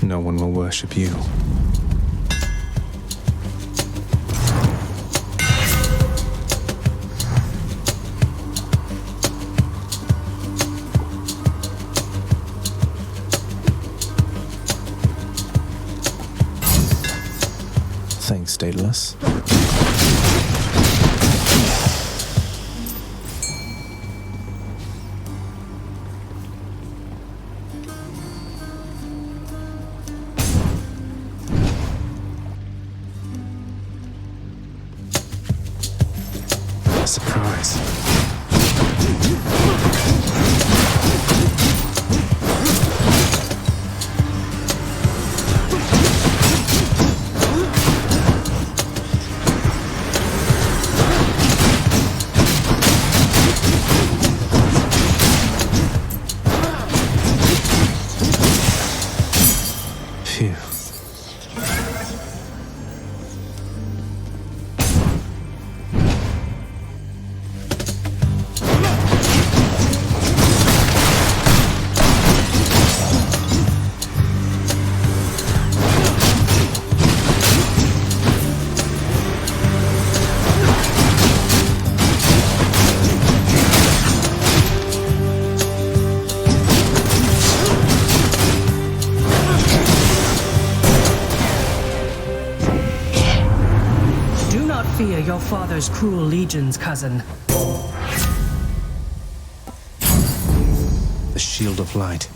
no one will worship you. Thanks, Daedalus. Surprise. Phew. Fear your father's cruel legions, cousin. The Shield of Light.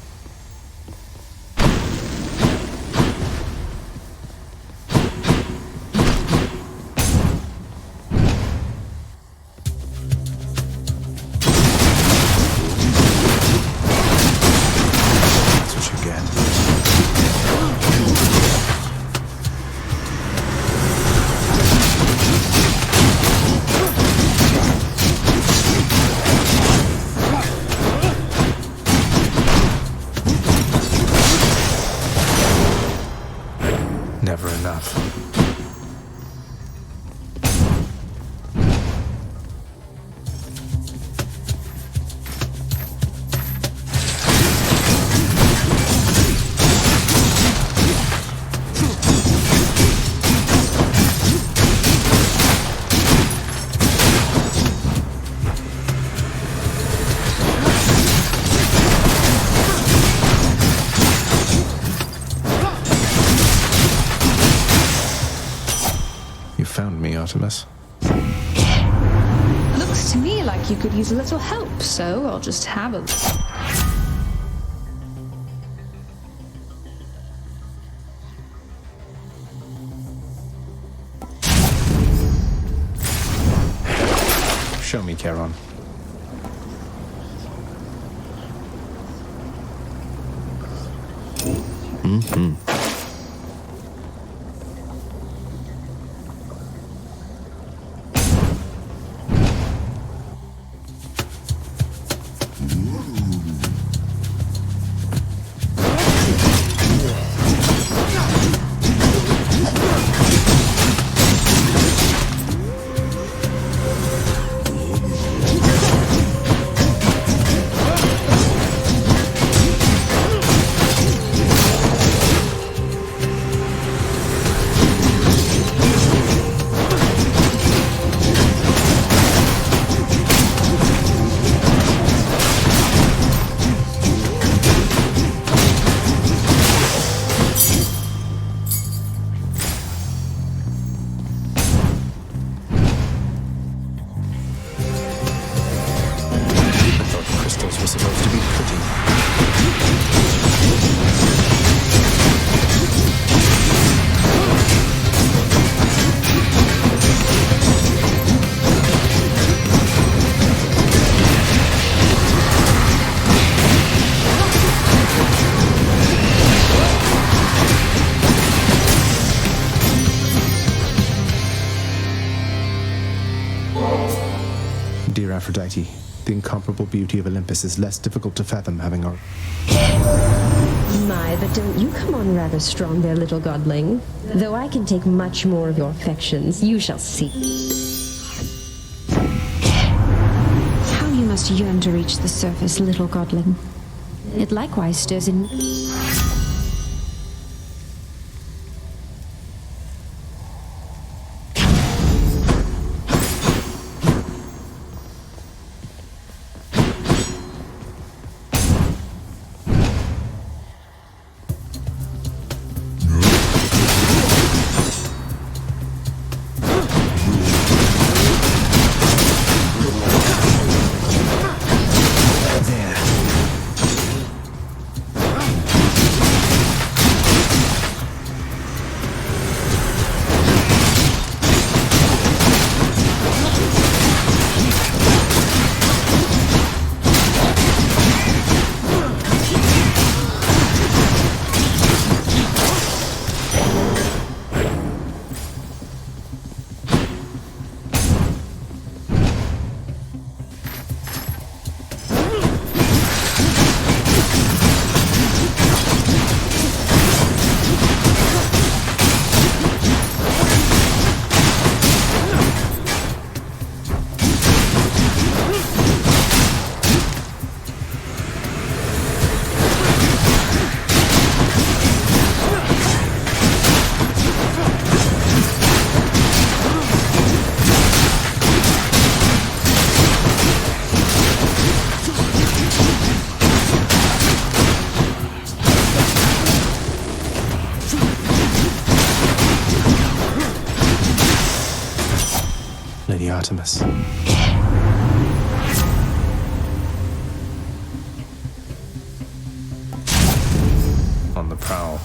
That's what you get. Never enough. You found me, Artemis. Looks to me like you could use a little help, so I'll just have a... Show me, Charon. Crystals were supposed to be pretty. Dear Aphrodite, the incomparable beauty of Olympus is less difficult to fathom having our... My, but don't you come on rather strong there, little godling. Though I can take much more of your affections, you shall see. How you must yearn to reach the surface, little godling. It likewise stirs in... Artemis. On the prowl.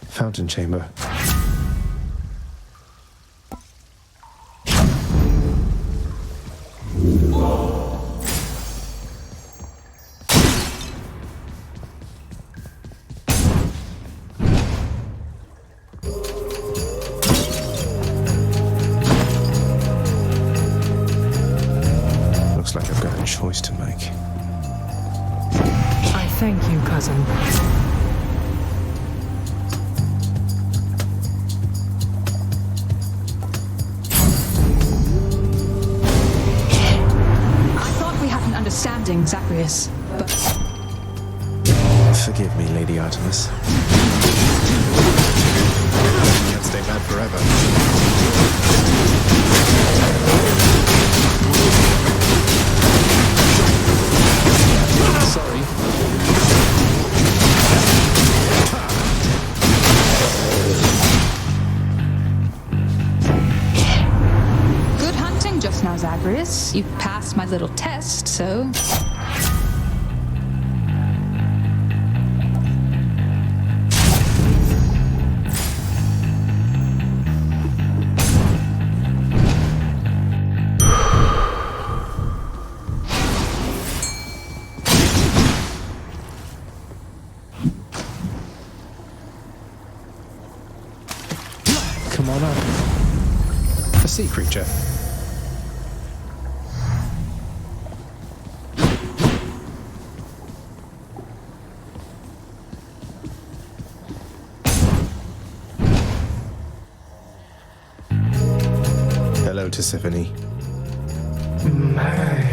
Fountain chamber. Looks like I've got a choice to make. I thank you, cousin. Understanding, Zacharias, but... Forgive me, Lady Artemis. Can't stay mad forever. Sorry. Good hunting just now, Zacharias. You passed my little test, so... Come on up. A sea creature. Hello, Tisiphone. Mad.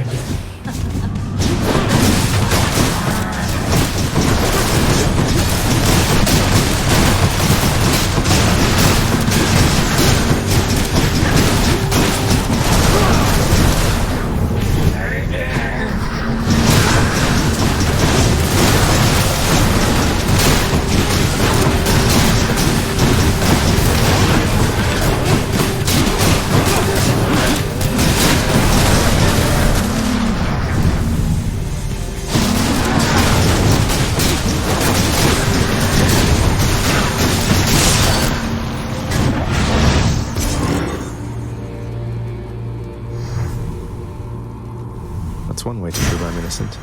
That's one way to prove I'm innocent.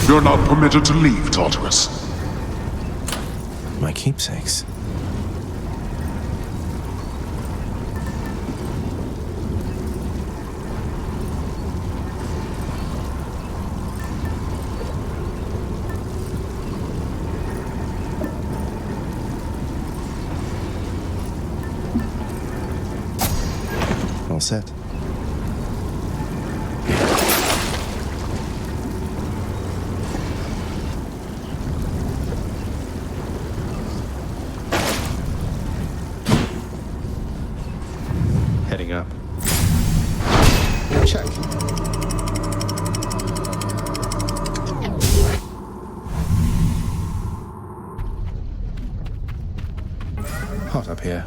You're not permitted to leave, Tartarus. My keepsakes. All set. up. Check. Hot up here.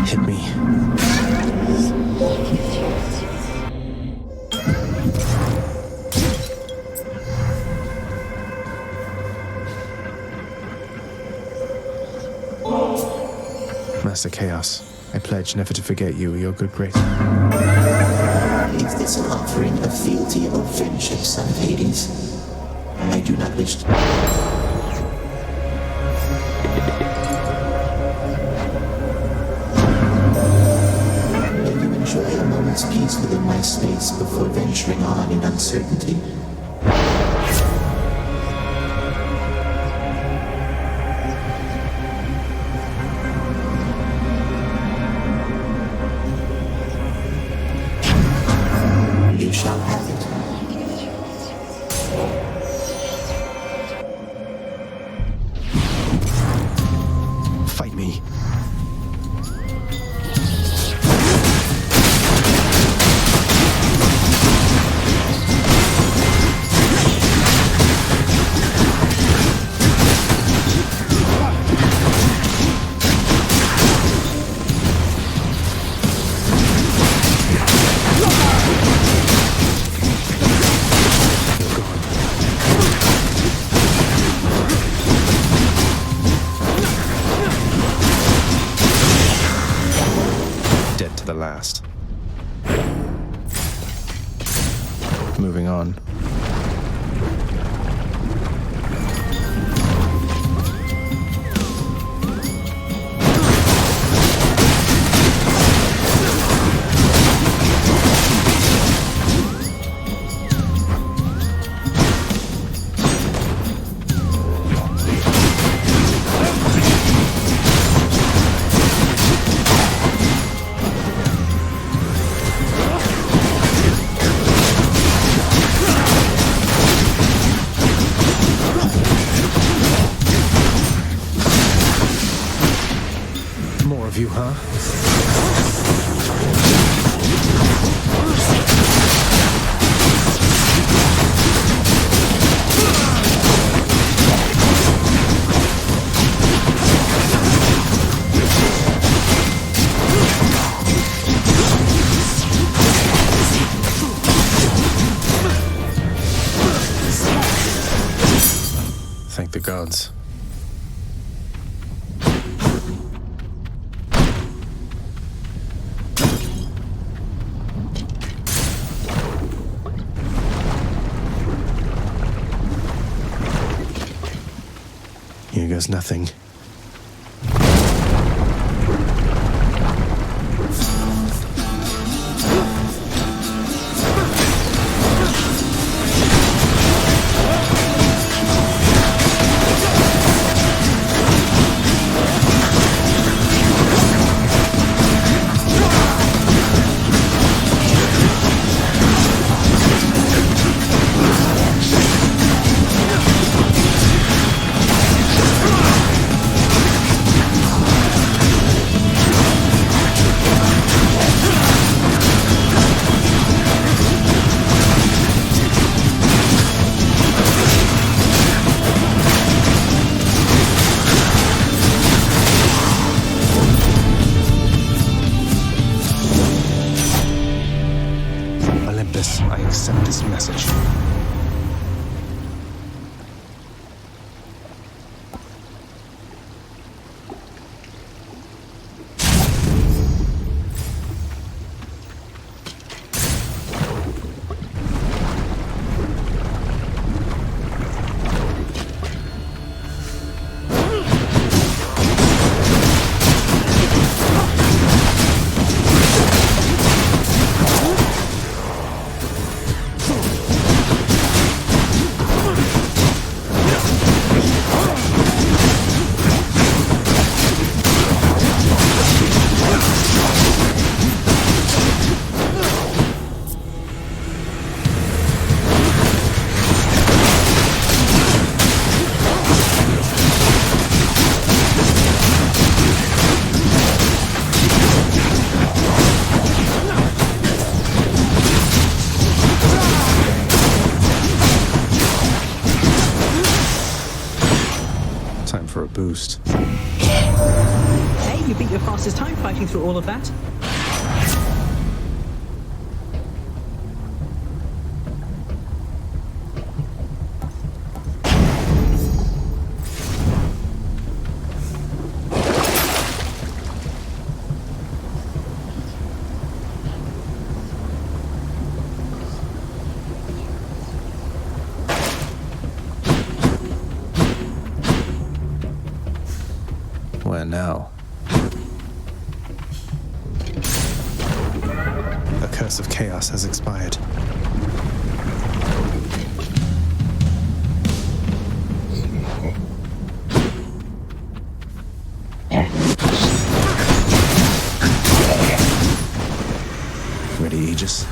Hit me. Master Chaos, I pledge never to forget you or your good grace. Is this an offering of fealty or friendship, son of Hades? I do not wish to... May you enjoy a moment's peace within my space before venturing on in uncertainty. You shall have it. Fight me. Dead to the last. Moving on. More of you, huh? Thank the gods. Here goes nothing. Hey, you beat your fastest time fighting through all of that. Where now? The curse of chaos has expired. Ready, Aegis?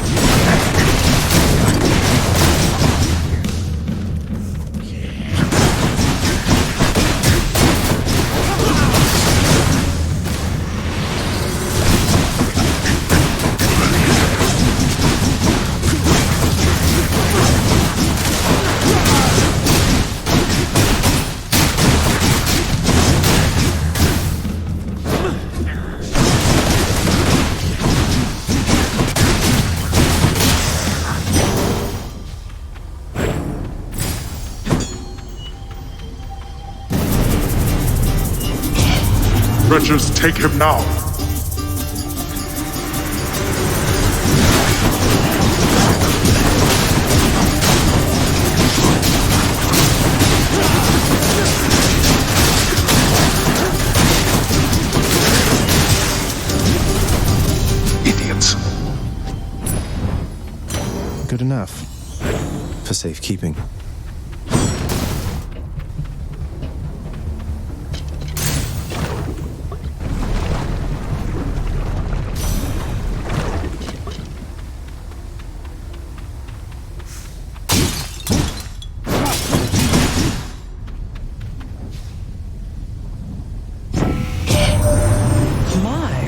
Wretches, take him now! Idiots. Good enough. For safekeeping.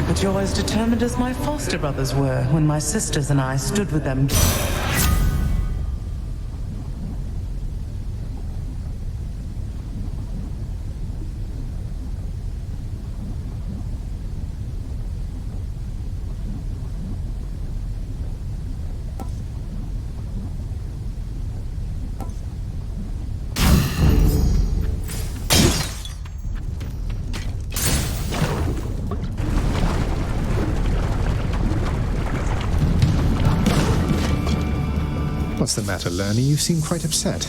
But you're as determined as my foster brothers were when my sisters and I stood with them. What's the matter, Lerny? You seem quite upset.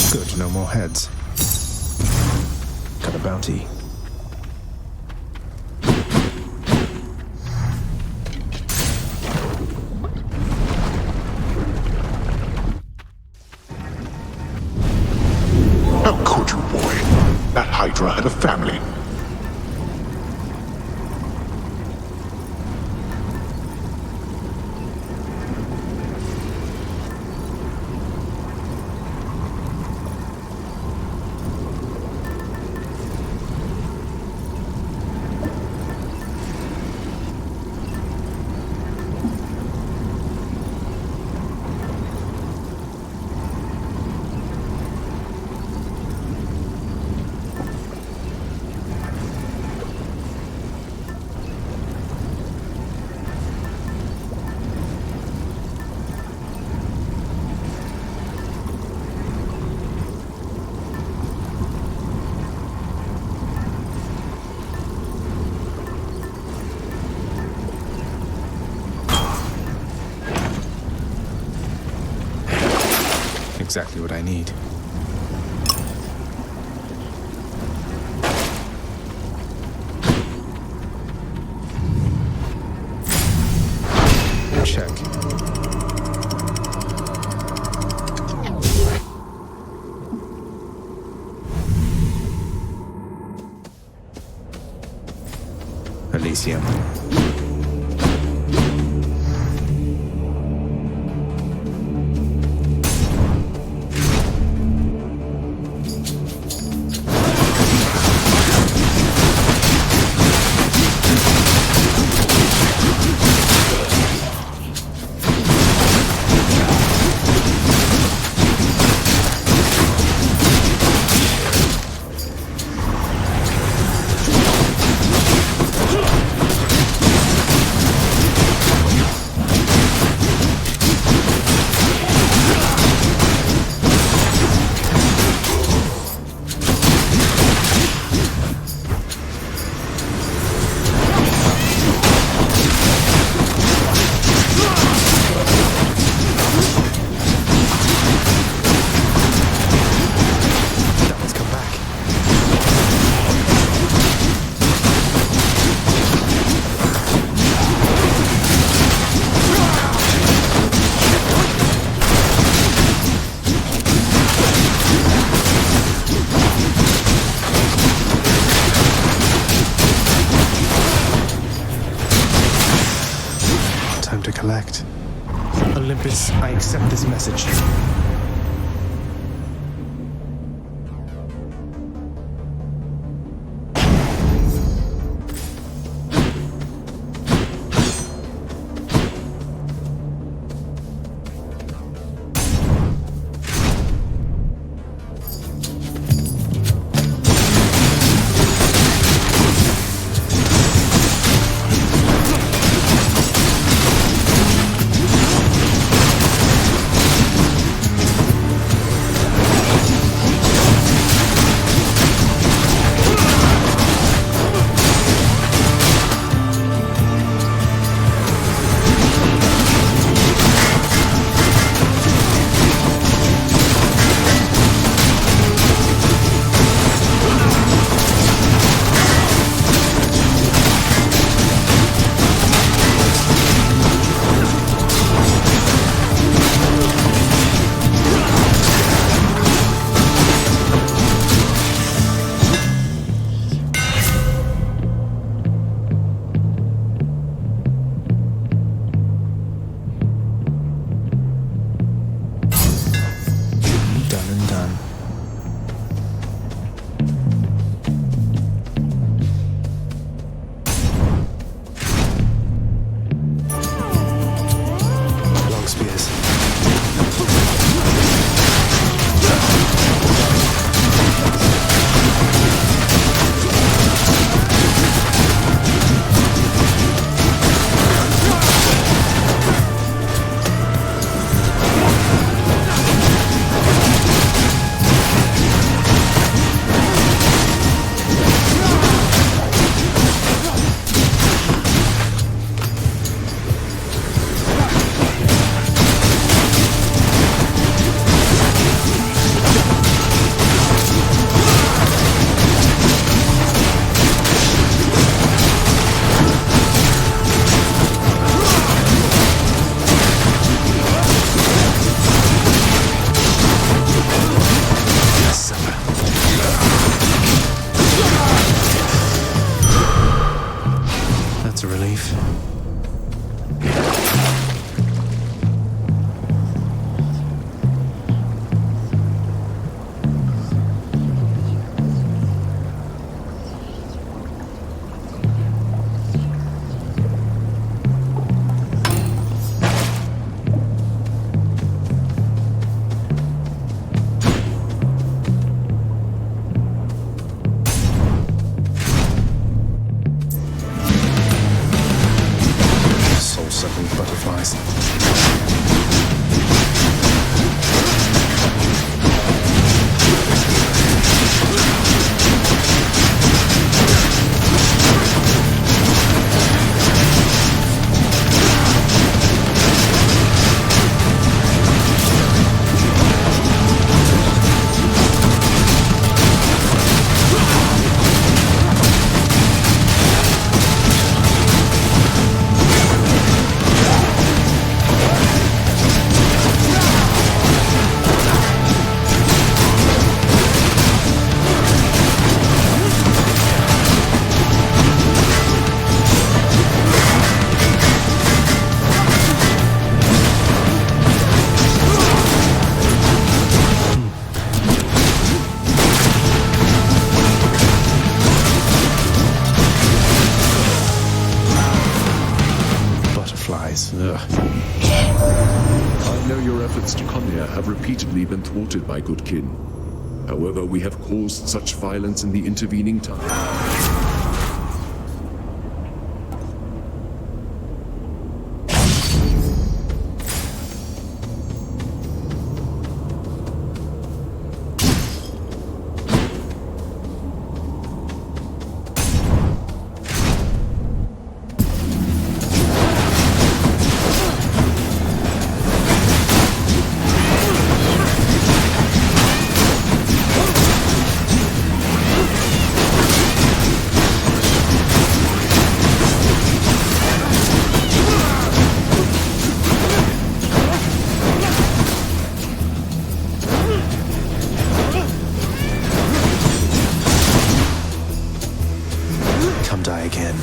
Good, no more heads. Got a bounty. How could you, boy? That Hydra had a family. exactly what I need. Check. Elysium. Time to collect. Olympus, I accept this message. have repeatedly been thwarted by good kin. However, we have caused such violence in the intervening time. Die again.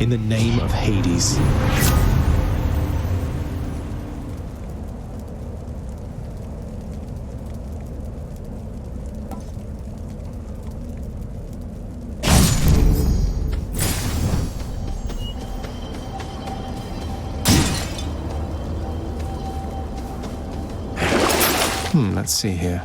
In the name of Hades. Let's see here.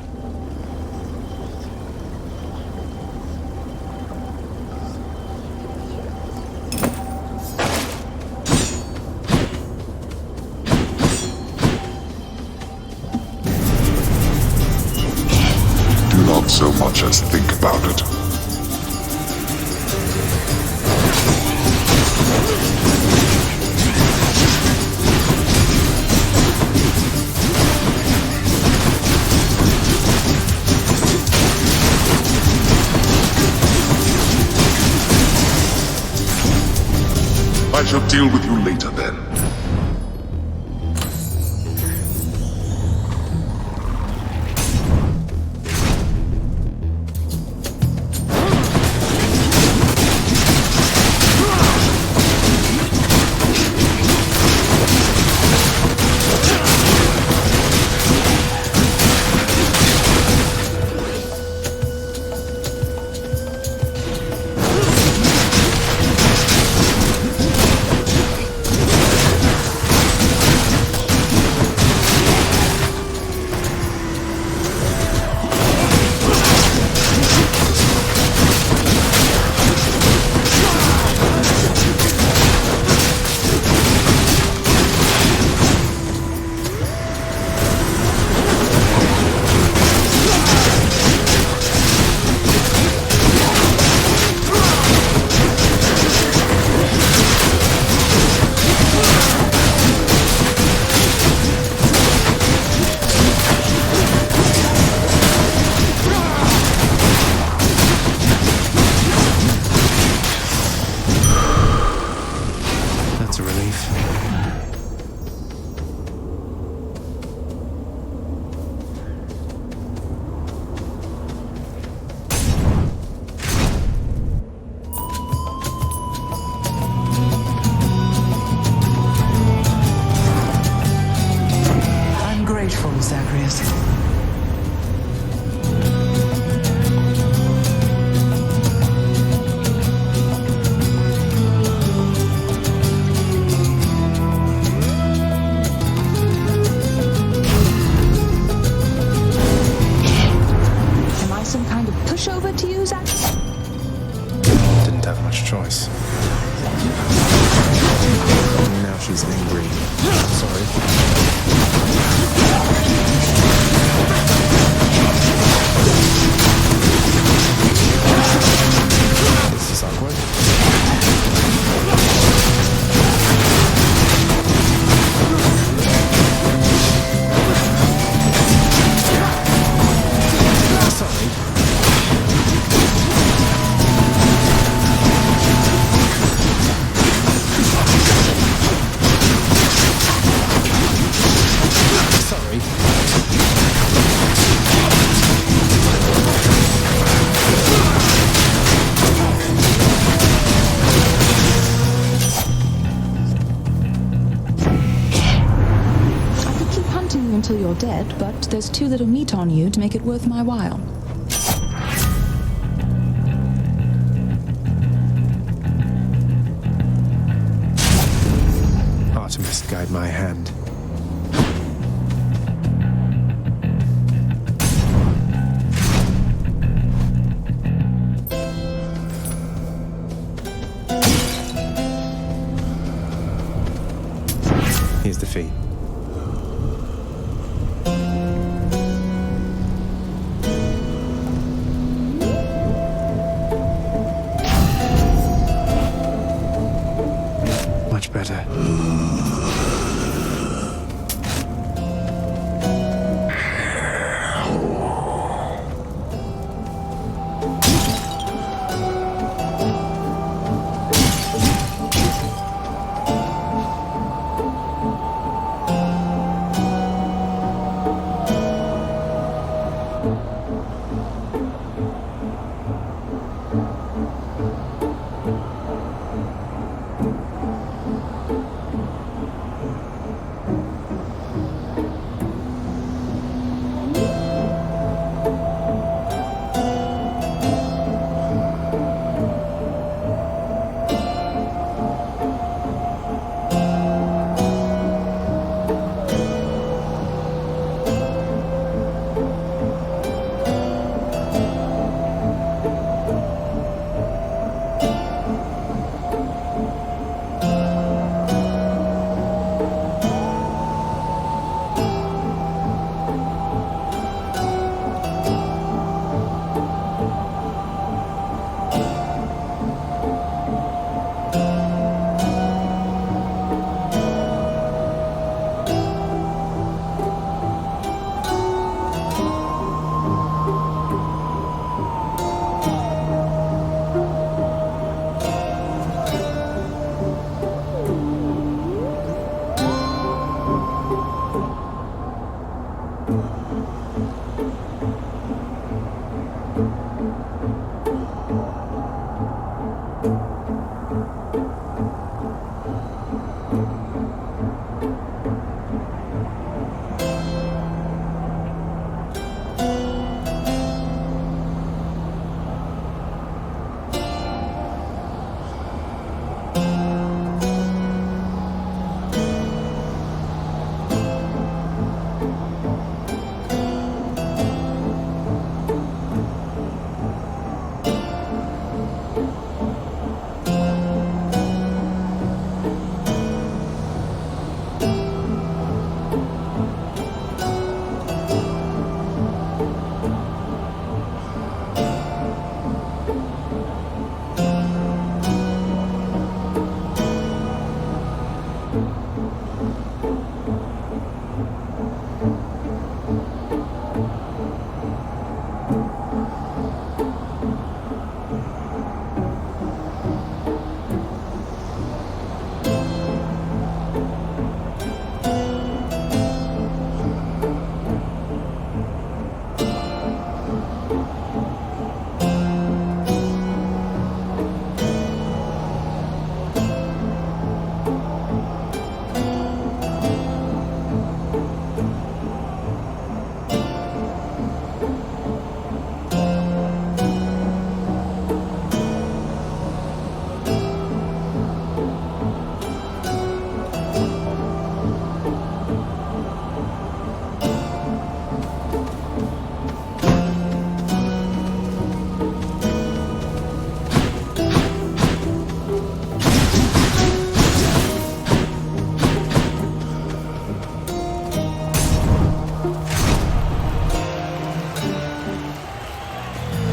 Do not so much as think about it. I shall deal with you later then. wasteful, Zagreus. Am I some kind of pushover to you, Zagreus? Didn't have much choice. Now she's angry. Sorry. This is awkward. Sorry. Sorry. I could keep hunting you until you're dead, but there's too little meat on you to make it worth my while. Artemis, guide my hand. Here's the fee. Much better.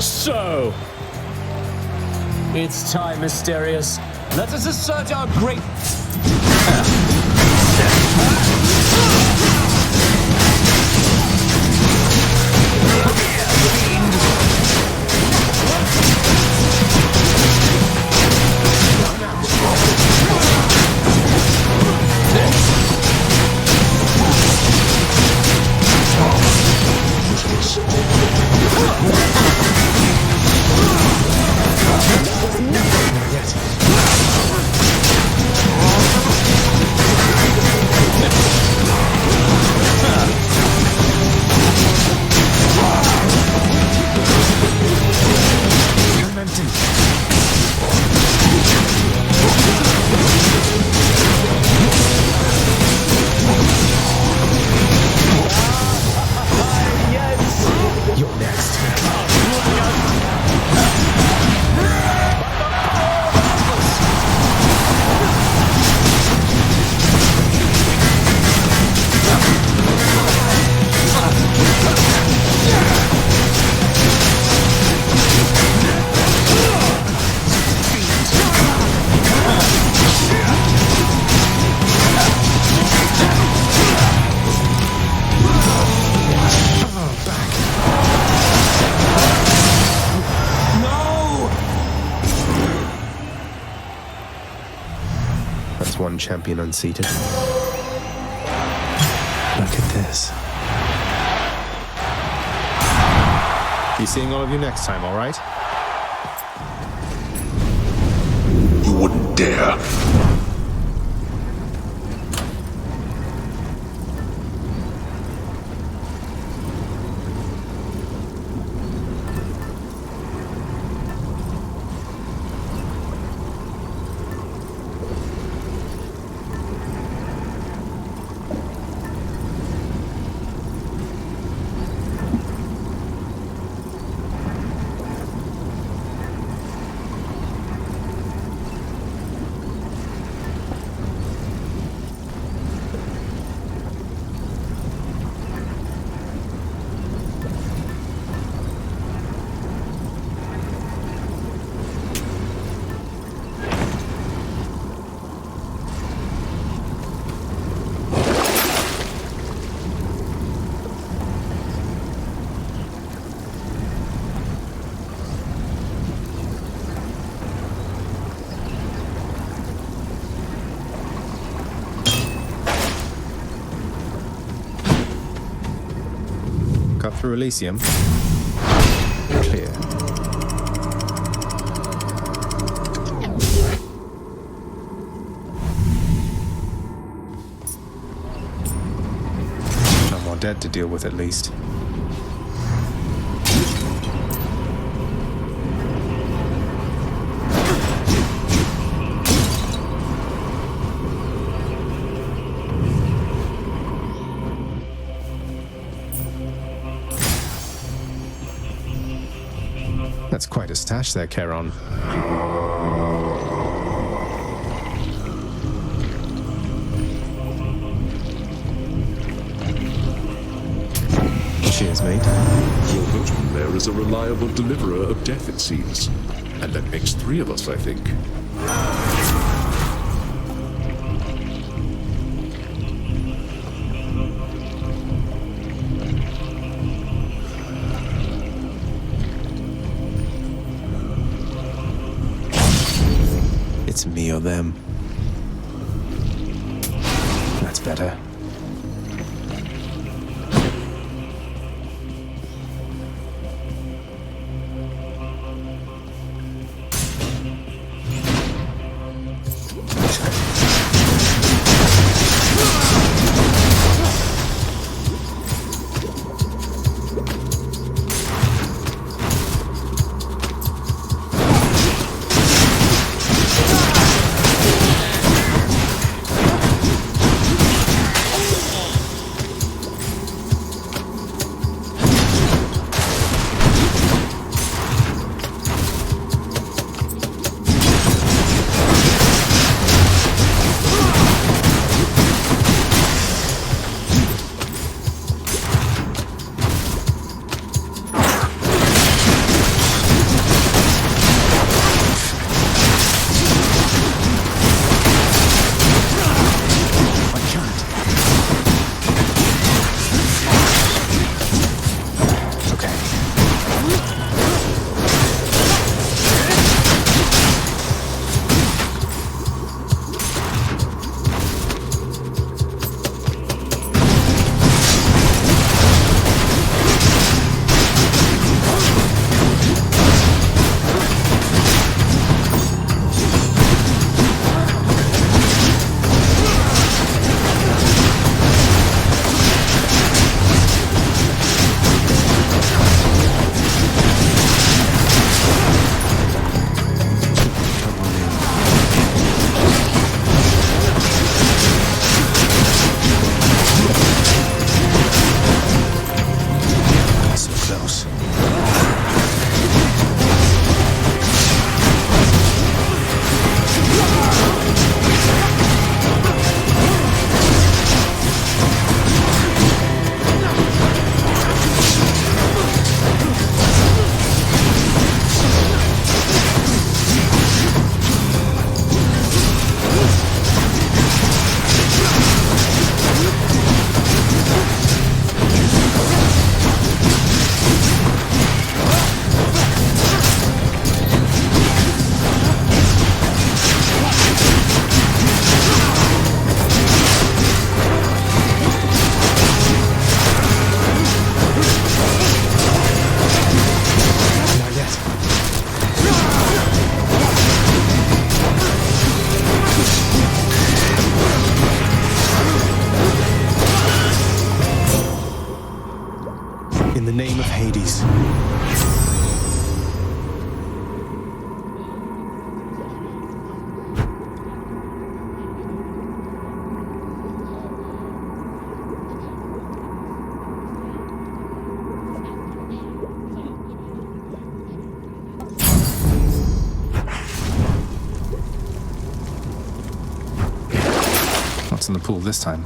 So, it's time, Mysterious. Let us assert our great... One champion unseated. Look at this. Be seeing all of you next time, all right? You wouldn't dare. Cut through Elysium. Clear. No more dead to deal with, at least. That's quite a stash there, Charon. Cheers, mate. Your boatman there is a reliable deliverer of death, it seems. And that makes 3 of us, I think. It's me or them. That's better. In the name of Hades. What's in the pool this time?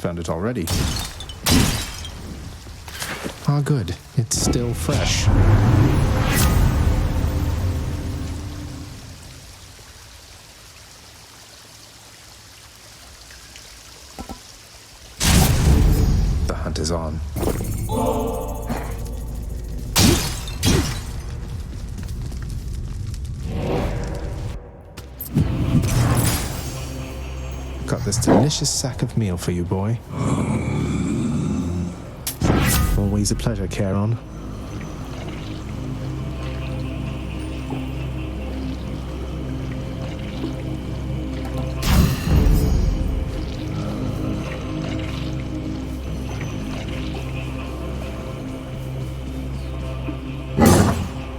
Found it already. Ah, good. It's still fresh. The hunt is on. Got this delicious sack of meal for you, boy. Always a pleasure, Charon.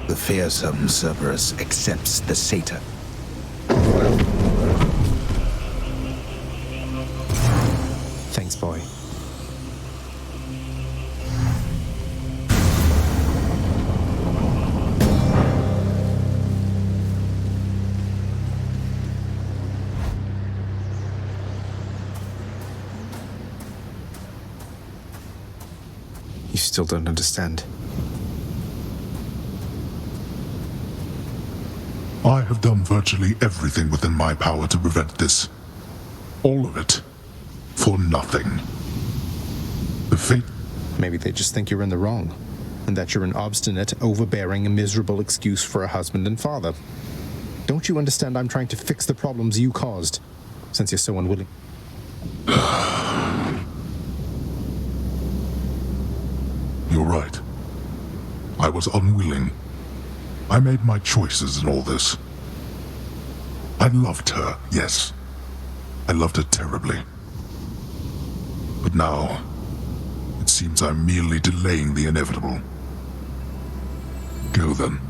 The fearsome Cerberus accepts the satyr. Thanks, boy. You still don't understand. I have done virtually everything within my power to prevent this. All of it. For nothing. The fate... Maybe they just think you're in the wrong, and that you're an obstinate, overbearing, and miserable excuse for a husband and father. Don't you understand I'm trying to fix the problems you caused, since you're so unwilling? You're right. I was unwilling. I made my choices in all this. I loved her, yes. I loved her terribly. But now, it seems I'm merely delaying the inevitable. Go then.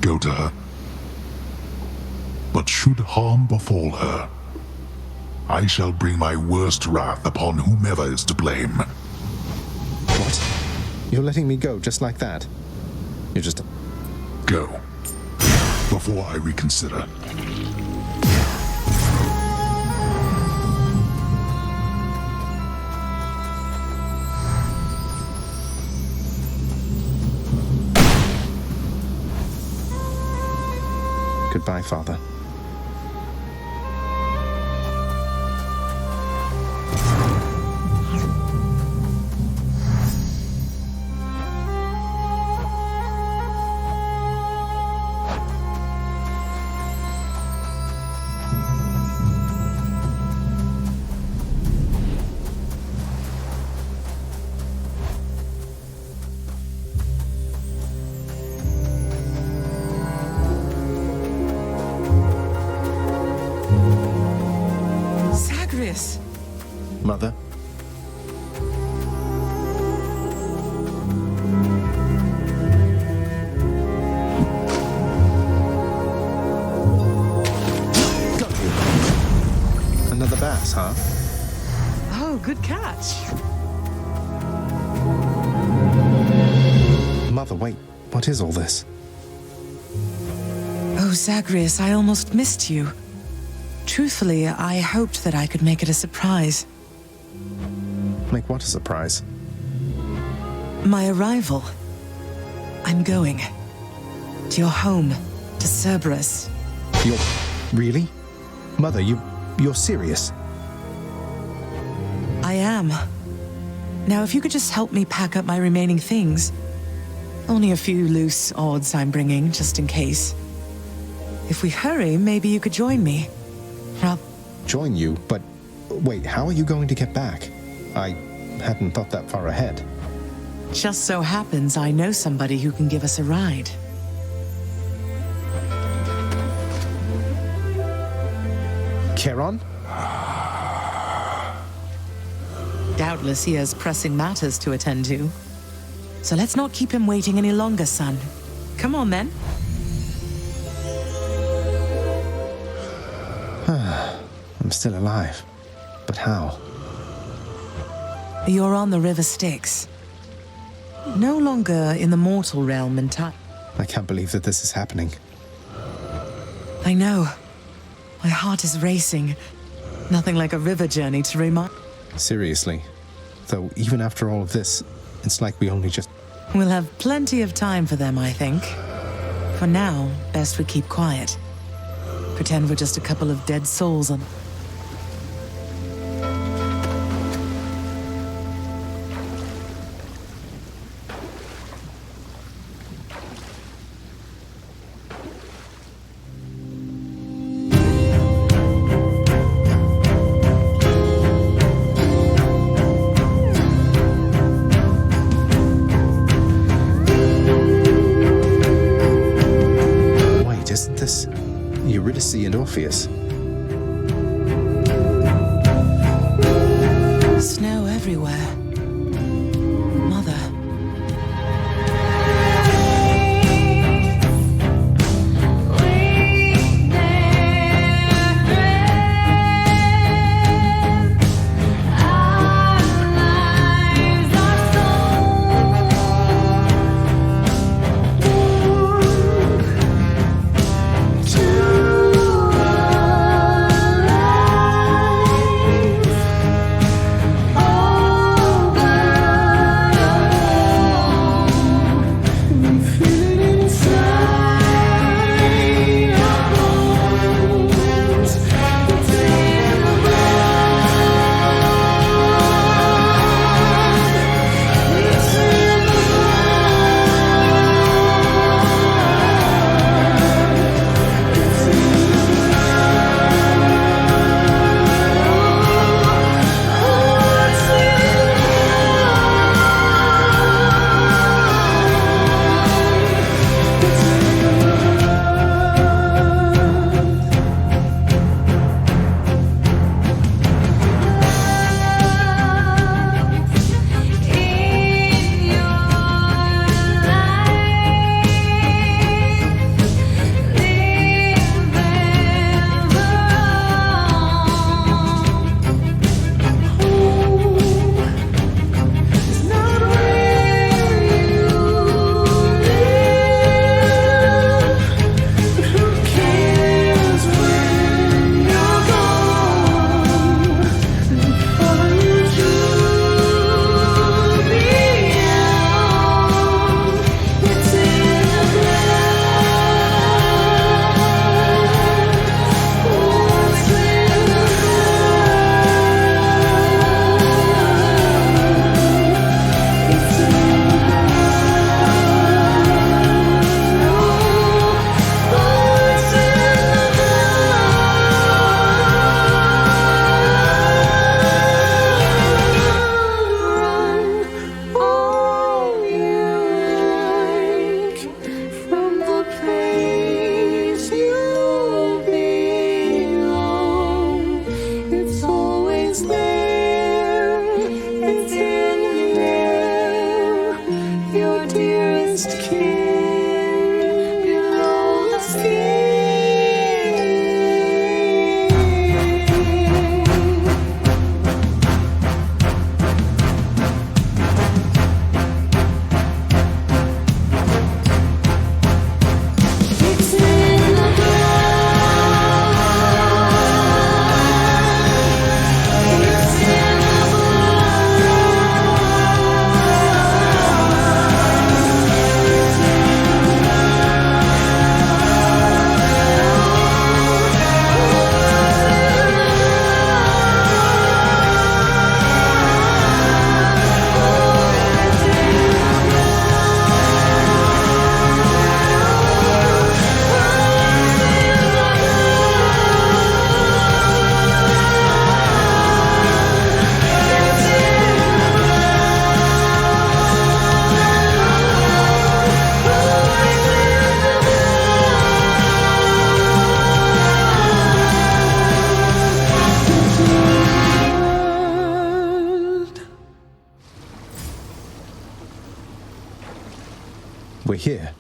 Go to her. But should harm befall her, I shall bring my worst wrath upon whomever is to blame. What? You're letting me go just like that? You're just... Go. Before I reconsider. Goodbye, Father. Mother? Got you. Another bass, huh? Oh, good catch. Mother, wait. What is all this? Oh, Zagreus, I almost missed you. Truthfully, I hoped that I could make it a surprise. Make what a surprise? My arrival. I'm going. To your home. To Cerberus. You're... really? Mother, you're serious? I am. Now, if you could just help me pack up my remaining things. Only a few loose odds I'm bringing, just in case. If we hurry, maybe you could join me. Join you? But wait, how are you going to get back? I hadn't thought that far ahead. Just so happens I know somebody who can give us a ride. Charon? Doubtless he has pressing matters to attend to. So let's not keep him waiting any longer, son. Come on, then. I'm still alive. But how? You're on the River Styx. No longer in the mortal realm and time. I can't believe that this is happening. I know. My heart is racing. Nothing like a river journey to remind... Seriously. Though, even after all of this, it's like we only just... We'll have plenty of time for them, I think. For now, best we keep quiet. Pretend we're just a couple of dead souls on... Isn't this Eurydice and Orpheus? Snow everywhere. Mother. promised king, you know the feeling. It's in the blood. It's in the We're here.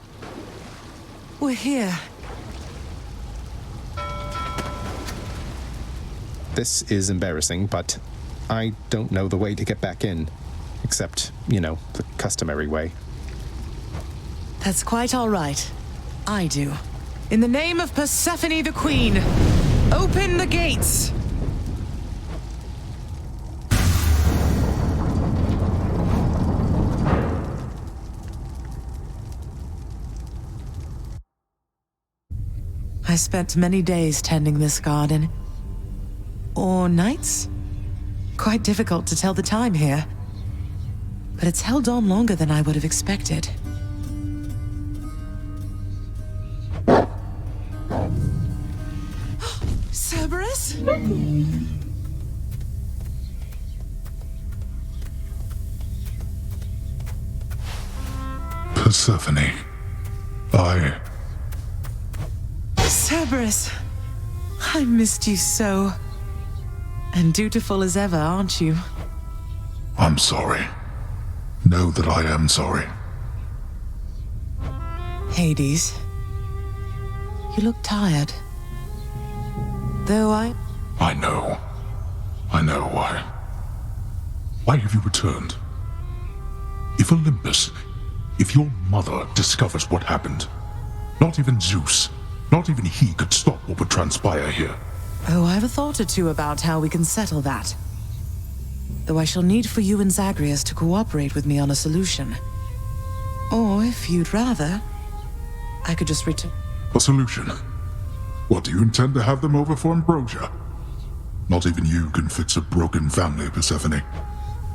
We're here. This is embarrassing, but I don't know the way to get back in. Except, the customary way. That's quite all right. I do. In the name of Persephone the Queen, open the gates! I spent many days tending this garden. Or nights? Quite difficult to tell the time here. But it's held on longer than I would have expected. Cerberus? Persephone. Cerberus, I missed you so. And dutiful as ever, aren't you? I'm sorry. Know that I am sorry. Hades, you look tired. Though I know. I know why. Why have you returned? If Olympus, if your mother discovers what happened, not even Zeus, not even he could stop what would transpire here. Oh, I have a thought or two about how we can settle that. Though I shall need for you and Zagreus to cooperate with me on a solution. Or, if you'd rather, I could just return. A solution? What, do you intend to have them over for ambrosia? Not even you can fix a broken family, Persephone.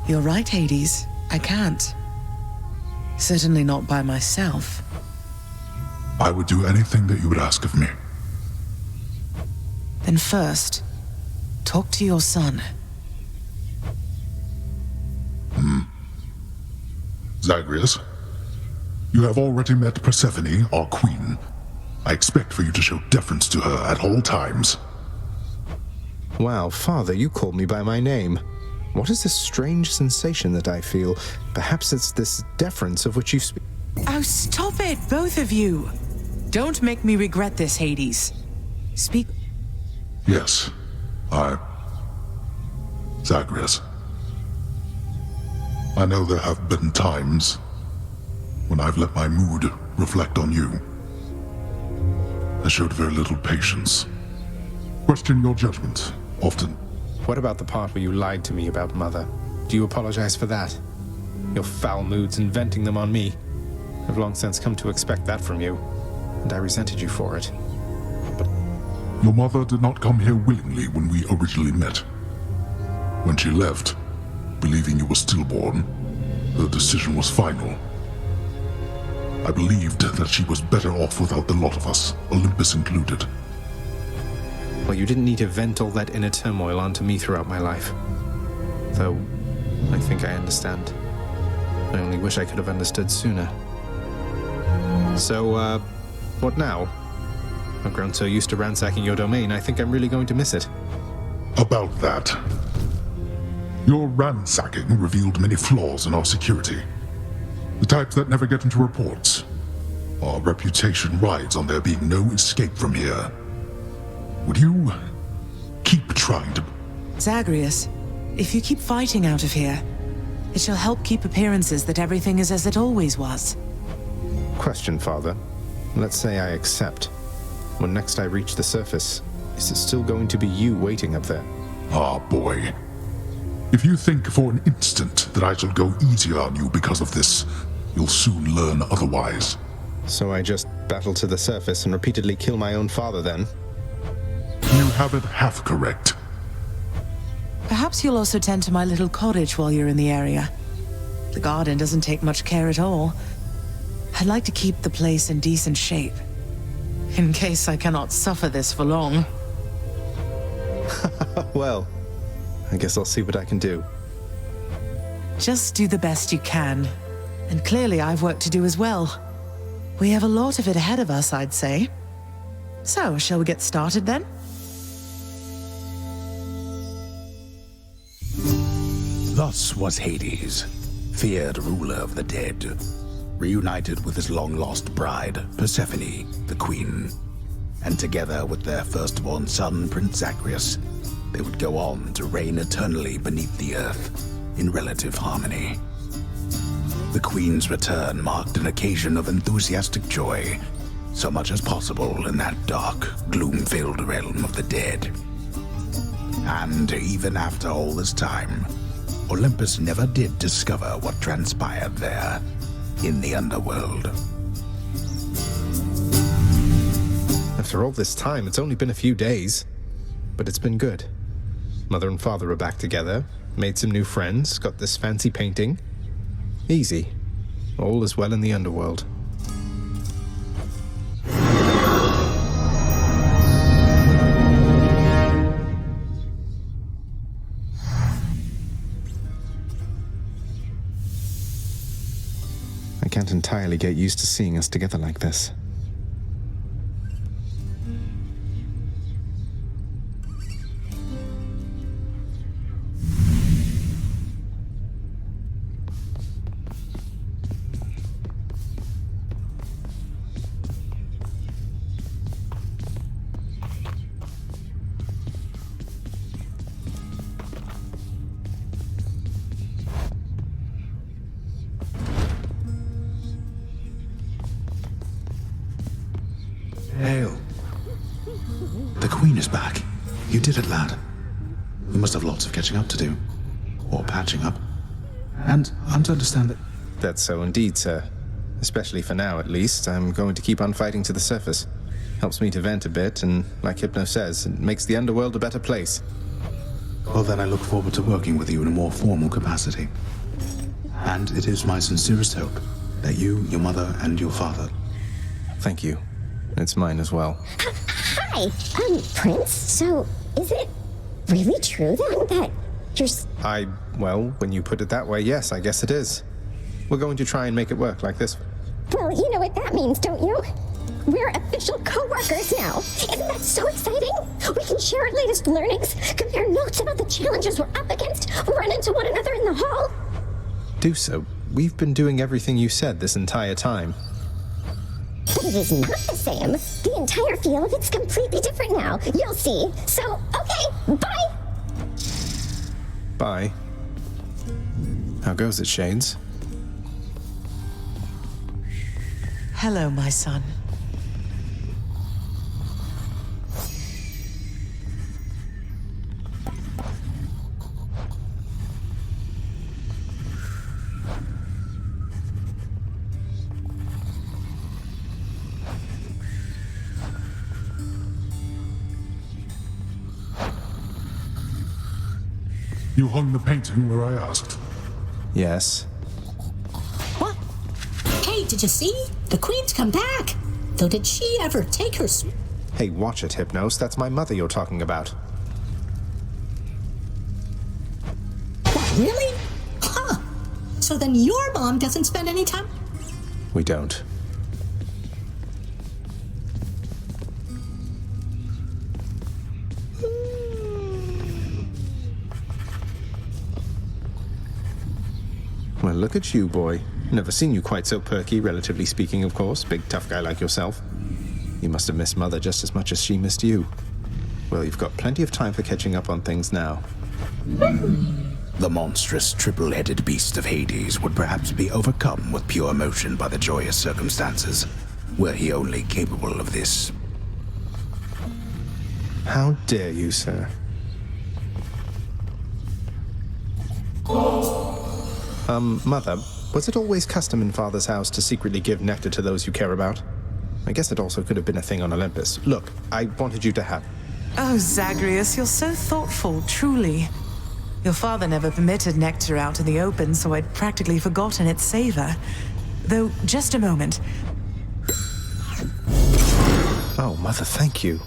You're right, Hades. I can't. Certainly not by myself. I would do anything that you would ask of me. Then first, talk to your son. Zagreus, you have already met Persephone, our queen. I expect for you to show deference to her at all times. Wow, Father, you called me by my name. What is this strange sensation that I feel? Perhaps it's this deference of which you speak. Oh, stop it, both of you! Don't make me regret this, Hades. Speak. Yes, Zagreus. I know there have been times when I've let my mood reflect on you. I showed very little patience. Question your judgment, often. What about the part where you lied to me about Mother? Do you apologize for that? Your foul moods and venting them on me. I've long since come to expect that from you, and I resented you for it. Your mother did not come here willingly when we originally met. When she left, believing you were stillborn, her decision was final. I believed that she was better off without the lot of us, Olympus included. Well, you didn't need to vent all that inner turmoil onto me throughout my life. Though, I think I understand. I only wish I could have understood sooner. So, what now? I've grown so used to ransacking your domain, I think I'm really going to miss it. About that. Your ransacking revealed many flaws in our security. The types that never get into reports. Our reputation rides on there being no escape from here. Would you keep trying to... Zagreus, if you keep fighting out of here, it shall help keep appearances that everything is as it always was. Question, Father. Let's say I accept. When next I reach the surface, is it still going to be you waiting up there? Ah, boy. If you think for an instant that I shall go easier on you because of this, you'll soon learn otherwise. So I just battle to the surface and repeatedly kill my own father, then? You have it half correct. Perhaps you'll also tend to my little cottage while you're in the area. The garden doesn't take much care at all. I'd like to keep the place in decent shape, in case I cannot suffer this for long. Well, I guess I'll see what I can do. Just do the best you can. And clearly I've work to do as well. We have a lot of it ahead of us, I'd say. So, shall we get started then? Thus was Hades, feared ruler of the dead, reunited with his long-lost bride, Persephone, the queen. And together with their firstborn son, Prince Zagreus, they would go on to reign eternally beneath the earth, in relative harmony. The queen's return marked an occasion of enthusiastic joy, so much as possible in that dark, gloom-filled realm of the dead. And even after all this time, Olympus never did discover what transpired there, in the underworld. After all this time, it's only been a few days. But it's been good. Mother and father are back together, made some new friends, got this fancy painting. Easy. All is well in the underworld. I can't entirely get used to seeing us together like this. Hail. The Queen is back. You did it, lad. We must have lots of catching up to do. Or patching up. And I'm to understand that... That's so indeed, sir. Especially for now, at least. I'm going to keep on fighting to the surface. Helps me to vent a bit, and like Hypno says, it makes the underworld a better place. Well, then I look forward to working with you in a more formal capacity. And it is my sincerest hope that you, your mother, and your father... Thank you. It's mine as well. Hi, Prince. So, is it really true then that you're... Well, when you put it that way, yes, I guess it is. We're going to try and make it work like this. Well, you know what that means, don't you? We're official co-workers now. Isn't that so exciting? We can share our latest learnings, compare notes about the challenges we're up against, run into one another in the hall. Do so. We've been doing everything you said this entire time. But it is not the same. The entire feel of it's completely different now. You'll see. So, okay, bye! Bye. How goes it, Shades? Hello, my son. You hung the painting where I asked. Yes. What? Hey, did you see? The Queen's come back. Though did she ever take her... Hey, watch it, Hypnos. That's my mother you're talking about. What, really? Huh. So then your mom doesn't spend any time... We don't. Well, look at you, boy. Never seen you quite so perky, relatively speaking, of course. Big, tough guy like yourself. You must have missed Mother just as much as she missed you. Well, you've got plenty of time for catching up on things now. The monstrous triple-headed beast of Hades would perhaps be overcome with pure emotion by the joyous circumstances, were he only capable of this. How dare you, sir? Mother, was it always custom in Father's house to secretly give nectar to those you care about? I guess it also could have been a thing on Olympus. Look, I wanted you to have... Oh, Zagreus, you're so thoughtful, truly. Your father never permitted nectar out in the open, so I'd practically forgotten its savor. Though, just a moment. Oh, Mother, thank you.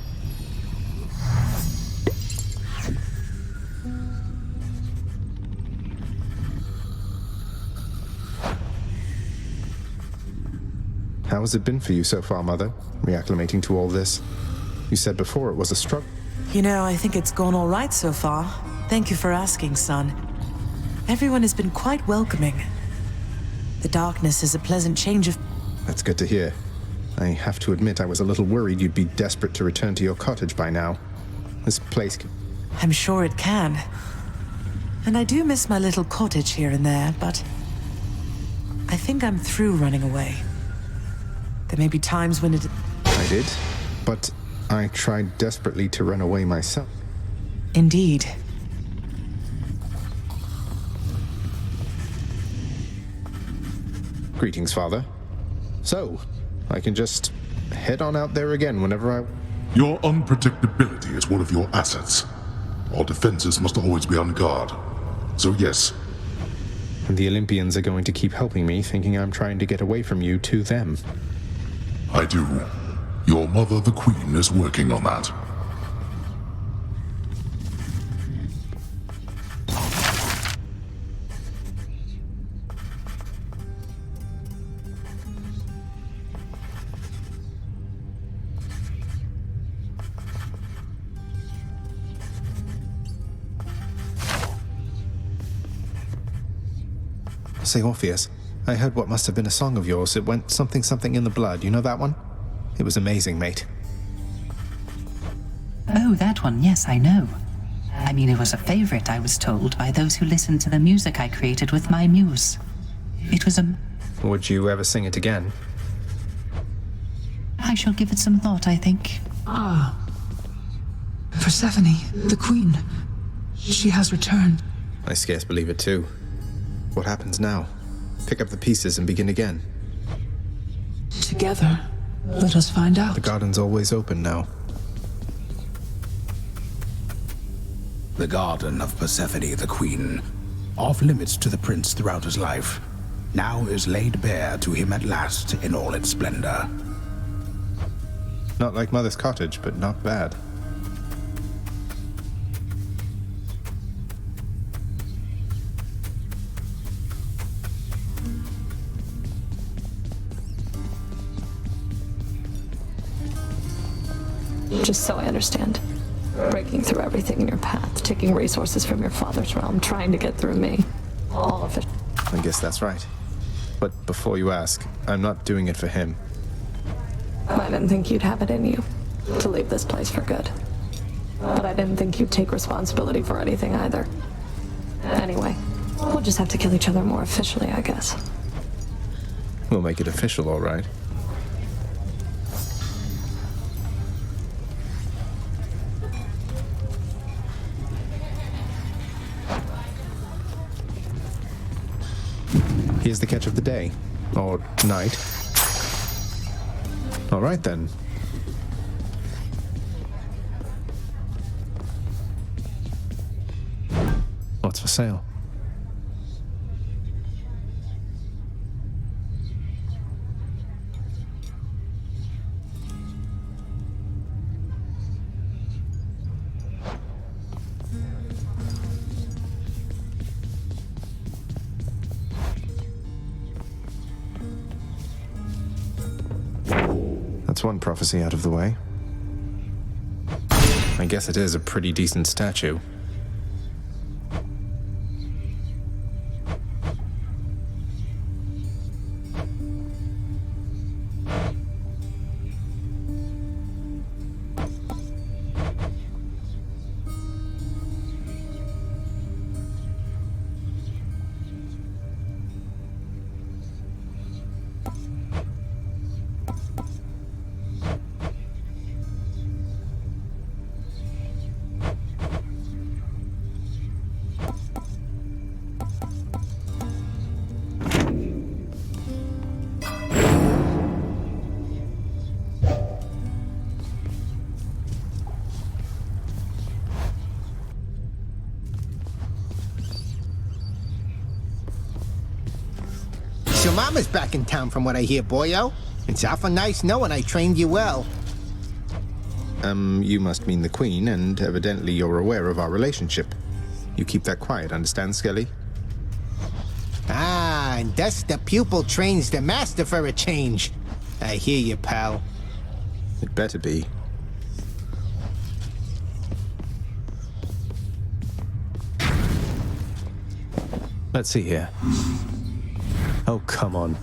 How has it been for you so far, Mother? Reacclimating to all this? You said before it was a struggle. You know, I think it's gone all right so far. Thank you for asking, son. Everyone has been quite welcoming. The darkness is a pleasant change of... That's good to hear. I have to admit I was a little worried you'd be desperate to return to your cottage by now. This place can... I'm sure it can. And I do miss my little cottage here and there, but... I think I'm through running away. There may be times when it... I did, but I tried desperately to run away myself. Indeed. Greetings, Father. So, I can just head on out there again whenever I... Your unpredictability is one of your assets. Our defenses must always be on guard. So yes. And the Olympians are going to keep helping me, thinking I'm trying to get away from you to them. I do. Your mother, the Queen, is working on that. Say, Orpheus, I heard what must have been a song of yours. It went something something in the blood. You know that one? It was amazing, mate. Oh, that one, yes, I know. I mean, it was a favorite, I was told, by those who listened to the music I created with my muse. It was a... Would you ever sing it again? I shall give it some thought, I think. Ah. Persephone, the Queen. She has returned. I scarce believe it too. What happens now? Pick up the pieces and begin again. Together. Let us find out. The garden's always open now. The garden of Persephone the Queen, off limits to the prince throughout his life, now is laid bare to him at last in all its splendor. Not like Mother's cottage, but not bad. Just so I understand. Breaking through everything in your path, taking resources from your father's realm, trying to get through me. All of it. I guess that's right. But before you ask, I'm not doing it for him. I didn't think you'd have it in you to leave this place for good. But I didn't think you'd take responsibility for anything either. Anyway, we'll just have to kill each other more officially, I guess. We'll make it official, all right. Here's the catch of the day. Or night. All right, then. What's for sale? That's one prophecy out of the way. I guess it is a pretty decent statue. Your mama's back in town from what I hear, boyo. It's awful nice knowing I trained you well. You must mean the Queen, and evidently you're aware of our relationship. You keep that quiet, understand, Skelly? Ah, and thus the pupil trains the master for a change. I hear you, pal. It better be. Let's see here. Oh, come on.